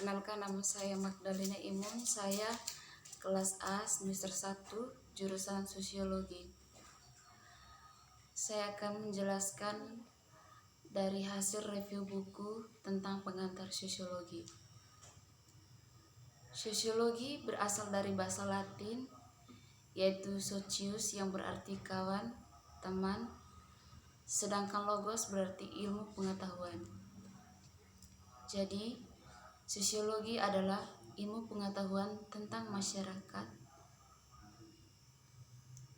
Perkenalkan, nama saya Magdalena Imun. Saya kelas A semester 1 jurusan Sosiologi. Saya akan menjelaskan dari hasil review buku tentang pengantar sosiologi. Sosiologi berasal dari bahasa Latin, yaitu socius yang berarti kawan, teman, sedangkan logos berarti ilmu pengetahuan. Jadi, sosiologi adalah ilmu pengetahuan tentang masyarakat.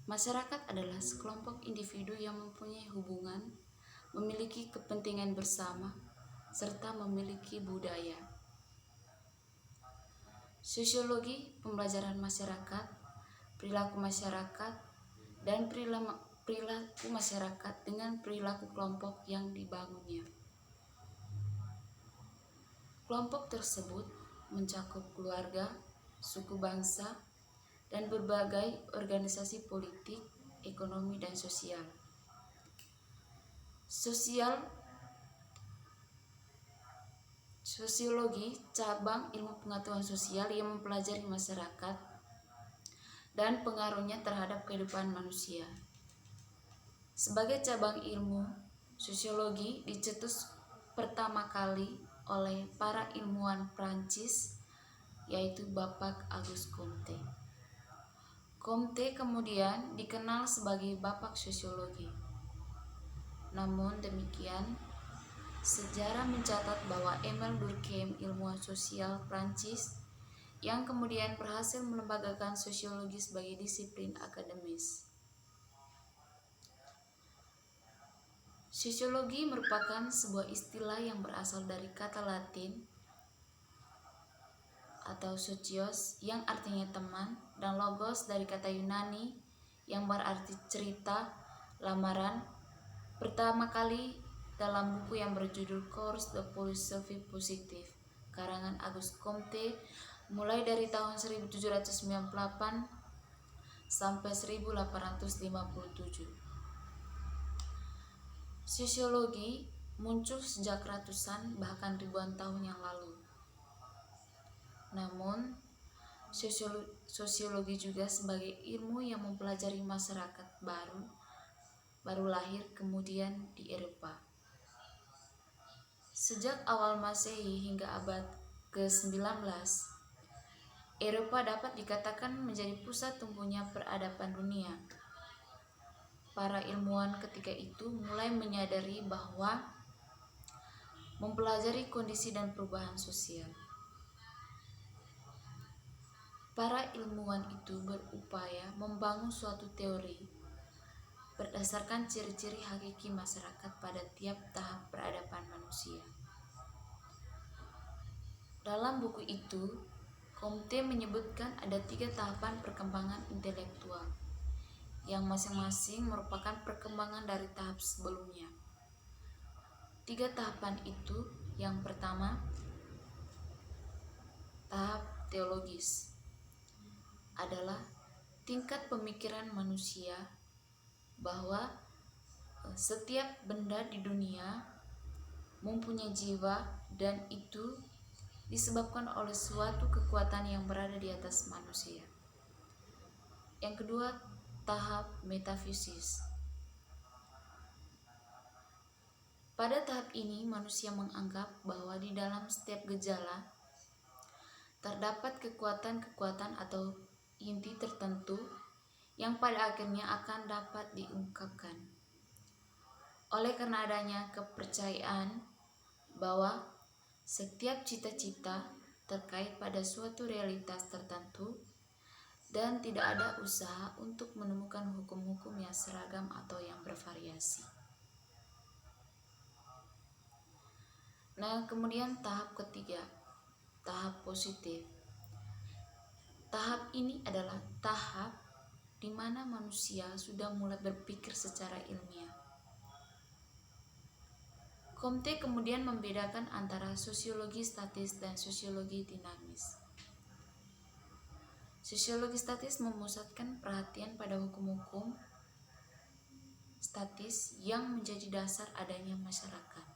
Masyarakat adalah sekelompok individu yang mempunyai hubungan, memiliki kepentingan bersama, serta memiliki budaya. Sosiologi pembelajaran masyarakat, perilaku masyarakat, dan perilaku masyarakat dengan perilaku kelompok yang dibangunnya. Kelompok tersebut mencakup keluarga, suku bangsa, dan berbagai organisasi politik, ekonomi, dan sosial. Sosiologi cabang ilmu pengetahuan sosial yang mempelajari masyarakat dan pengaruhnya terhadap kehidupan manusia. Sebagai cabang ilmu, sosiologi dicetus pertama kali oleh para ilmuwan Prancis, yaitu Bapak Auguste Comte. Comte kemudian dikenal sebagai Bapak Sosiologi. Namun demikian, sejarah mencatat bahwa Emile Durkheim, ilmuwan sosial Prancis, yang kemudian berhasil melembagakan sosiologi sebagai disiplin akademis. Sosiologi merupakan sebuah istilah yang berasal dari kata Latin atau socios yang artinya teman, dan logos dari kata Yunani yang berarti cerita, lamaran. Pertama kali dalam buku yang berjudul Cours de Philosophie Positive karangan Auguste Comte mulai dari tahun 1798 sampai 1857. Sosiologi muncul sejak ratusan bahkan ribuan tahun yang lalu. Namun, sosiologi juga sebagai ilmu yang mempelajari masyarakat baru lahir kemudian di Eropa. Sejak awal Masehi hingga abad ke-19, Eropa dapat dikatakan menjadi pusat tumbuhnya peradaban dunia. Para ilmuwan ketika itu mulai menyadari bahwa mempelajari kondisi dan perubahan sosial. Para ilmuwan itu berupaya membangun suatu teori berdasarkan ciri-ciri hakiki masyarakat pada tiap tahap peradaban manusia. Dalam buku itu, Comte menyebutkan ada 3 tahapan perkembangan intelektual, yang masing-masing merupakan perkembangan dari tahap sebelumnya. 3 tahapan itu, yang pertama, tahap teologis, adalah tingkat pemikiran manusia bahwa setiap benda di dunia mempunyai jiwa dan itu disebabkan oleh suatu kekuatan yang berada di atas manusia. Yang kedua, tahap metafisis. Pada tahap ini, manusia menganggap bahwa di dalam setiap gejala terdapat kekuatan-kekuatan atau inti tertentu yang pada akhirnya akan dapat diungkapkan. Oleh karena adanya kepercayaan bahwa setiap cita-cita terkait pada suatu realitas tertentu dan tidak ada usaha untuk menemukan hukum-hukum yang seragam atau yang bervariasi. Nah, kemudian tahap ketiga, tahap positif. Tahap ini adalah tahap di mana manusia sudah mulai berpikir secara ilmiah. Comte kemudian membedakan antara sosiologi statis dan sosiologi dinamis. Sosiologi statis memusatkan perhatian pada hukum-hukum statis yang menjadi dasar adanya masyarakat.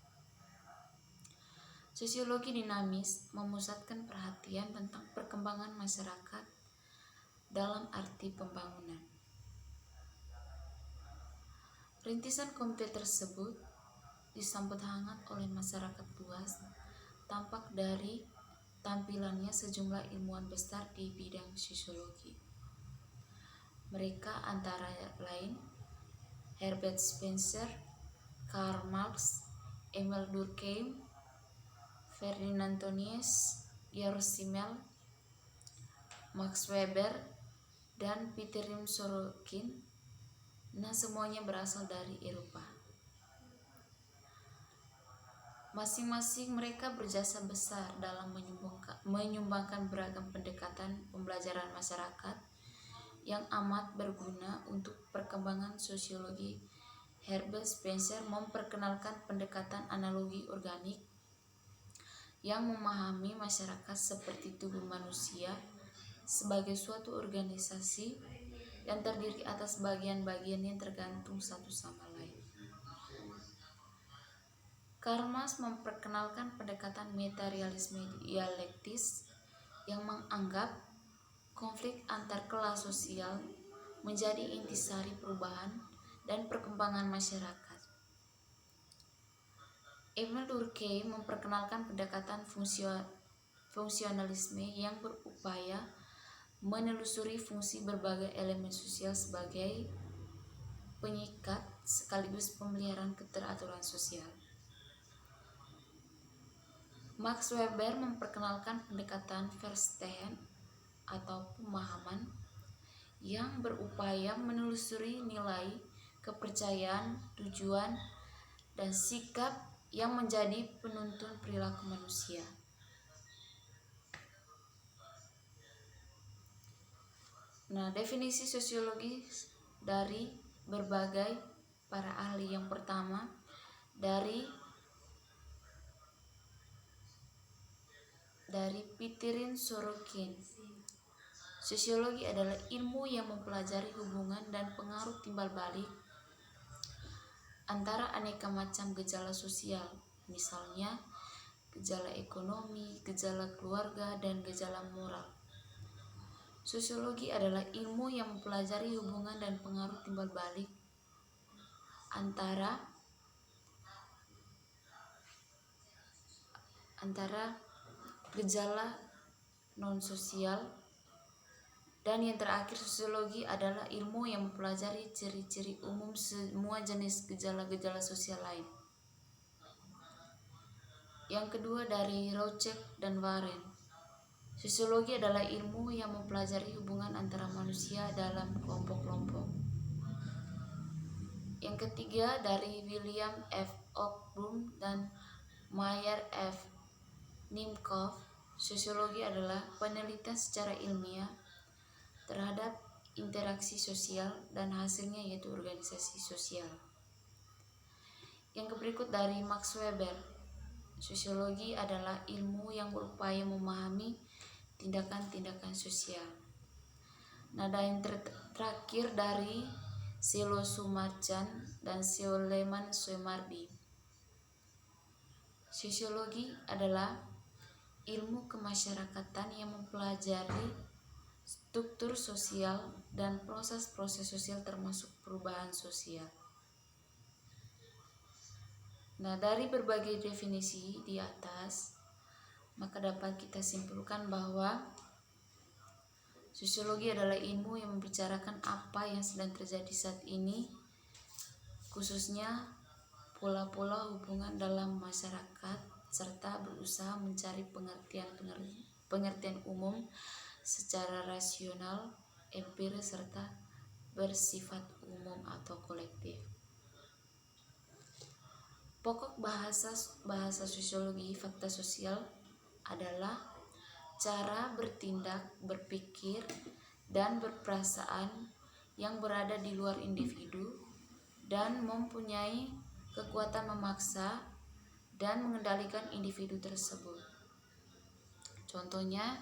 Sosiologi dinamis memusatkan perhatian tentang perkembangan masyarakat dalam arti pembangunan. Rintisan komite tersebut disambut hangat oleh masyarakat luas, tampak dari tampilannya sejumlah ilmuwan besar di bidang sosiologi. Mereka antara lain Herbert Spencer, Karl Marx, Emil Durkheim, Ferdinand Tönnies, Georg Simmel, Max Weber, dan Pitirim Sorokin. Nah, semuanya berasal dari Eropa. Masing-masing mereka berjasa besar dalam menyumbangkan beragam pendekatan pembelajaran masyarakat yang amat berguna untuk perkembangan sosiologi. Herbert Spencer memperkenalkan pendekatan analogi organik yang memahami masyarakat seperti tubuh manusia sebagai suatu organisasi yang terdiri atas bagian-bagian yang tergantung satu sama lain. Karl Marx memperkenalkan pendekatan materialisme dialektis yang menganggap konflik antar kelas sosial menjadi intisari perubahan dan perkembangan masyarakat. Emil Durkheim memperkenalkan pendekatan fungsionalisme yang berupaya menelusuri fungsi berbagai elemen sosial sebagai pengikat sekaligus pemeliharaan keteraturan sosial. Max Weber memperkenalkan pendekatan Verstehen atau pemahaman yang berupaya menelusuri nilai, kepercayaan, tujuan, dan sikap yang menjadi penuntun perilaku manusia. Nah, definisi sosiologi dari berbagai para ahli. Yang pertama dari Pitirim Sorokin. Sosiologi adalah ilmu yang mempelajari hubungan dan pengaruh timbal balik antara aneka macam gejala sosial, misalnya gejala ekonomi, gejala keluarga, dan gejala moral. Sosiologi adalah ilmu yang mempelajari hubungan dan pengaruh timbal balik antara gejala non-sosial. Dan yang terakhir, sosiologi adalah ilmu yang mempelajari ciri-ciri umum semua jenis gejala-gejala sosial lain. Yang kedua dari Rocek dan Warren. Sosiologi adalah ilmu yang mempelajari hubungan antara manusia dalam kelompok-kelompok. Yang ketiga dari William F. Ochsburn dan Meyer F. Nimcoff. Sosiologi adalah penelitian secara ilmiah terhadap interaksi sosial dan hasilnya yaitu organisasi sosial. Yang berikut dari Max Weber. Sosiologi adalah ilmu yang berupaya memahami tindakan-tindakan sosial. Nah, dan yang terakhir dari Selo Sumarjan dan Suleman Soemardi. Sosiologi adalah ilmu kemasyarakatan yang mempelajari struktur sosial dan proses-proses sosial termasuk perubahan sosial. Nah, dari berbagai definisi di atas, maka dapat kita simpulkan bahwa sosiologi adalah ilmu yang membicarakan apa yang sedang terjadi saat ini, khususnya pola-pola hubungan dalam masyarakat, serta berusaha mencari pengertian umum secara rasional, empiris, serta bersifat umum atau kolektif. Pokok bahasa sosiologi fakta sosial adalah cara bertindak, berpikir, dan berperasaan yang berada di luar individu dan mempunyai kekuatan memaksa dan mengendalikan individu tersebut. Contohnya,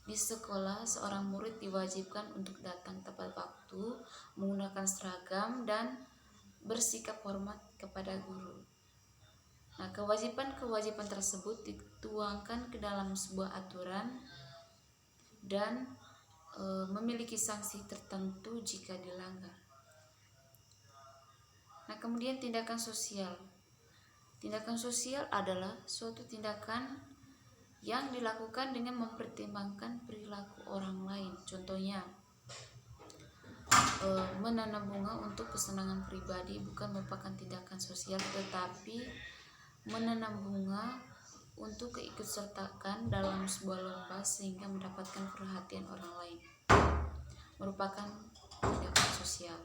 di sekolah seorang murid diwajibkan untuk datang tepat waktu, menggunakan seragam, dan bersikap hormat kepada guru. Nah, kewajiban-kewajiban tersebut dituangkan ke dalam sebuah aturan dan memiliki sanksi tertentu jika dilanggar. Nah, kemudian tindakan sosial. Tindakan sosial adalah suatu tindakan yang dilakukan dengan mempertimbangkan perilaku orang lain. Contohnya, menanam bunga untuk kesenangan pribadi bukan merupakan tindakan sosial, tetapi menanam bunga untuk keikutsertakan dalam sebuah lomba sehingga mendapatkan perhatian orang lain merupakan tindakan sosial.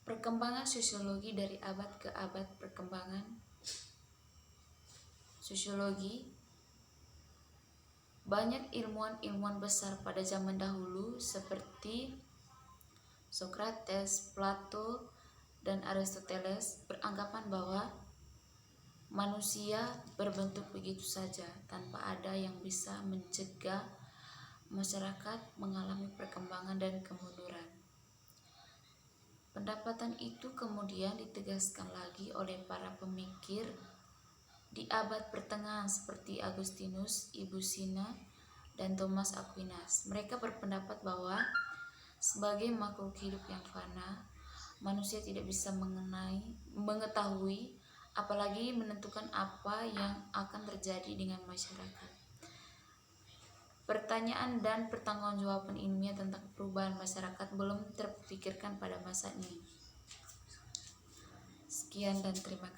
Perkembangan sosiologi dari abad ke abad. Perkembangan sosiologi, banyak ilmuwan-ilmuwan besar pada zaman dahulu seperti Socrates, Plato, dan Aristoteles beranggapan bahwa manusia berbentuk begitu saja tanpa ada yang bisa mencegah masyarakat mengalami perkembangan dan kemunduran. Pendapatan itu kemudian ditegaskan lagi oleh para pemikir di abad pertengahan seperti Agustinus, Ibnu Sina, dan Thomas Aquinas. Mereka berpendapat bahwa sebagai makhluk hidup yang fana, manusia tidak bisa mengetahui apalagi menentukan apa yang akan terjadi dengan masyarakat. Pertanyaan dan pertanggungjawaban ilmiah tentang perubahan masyarakat belum terpikirkan pada masa ini. Sekian dan terima kasih.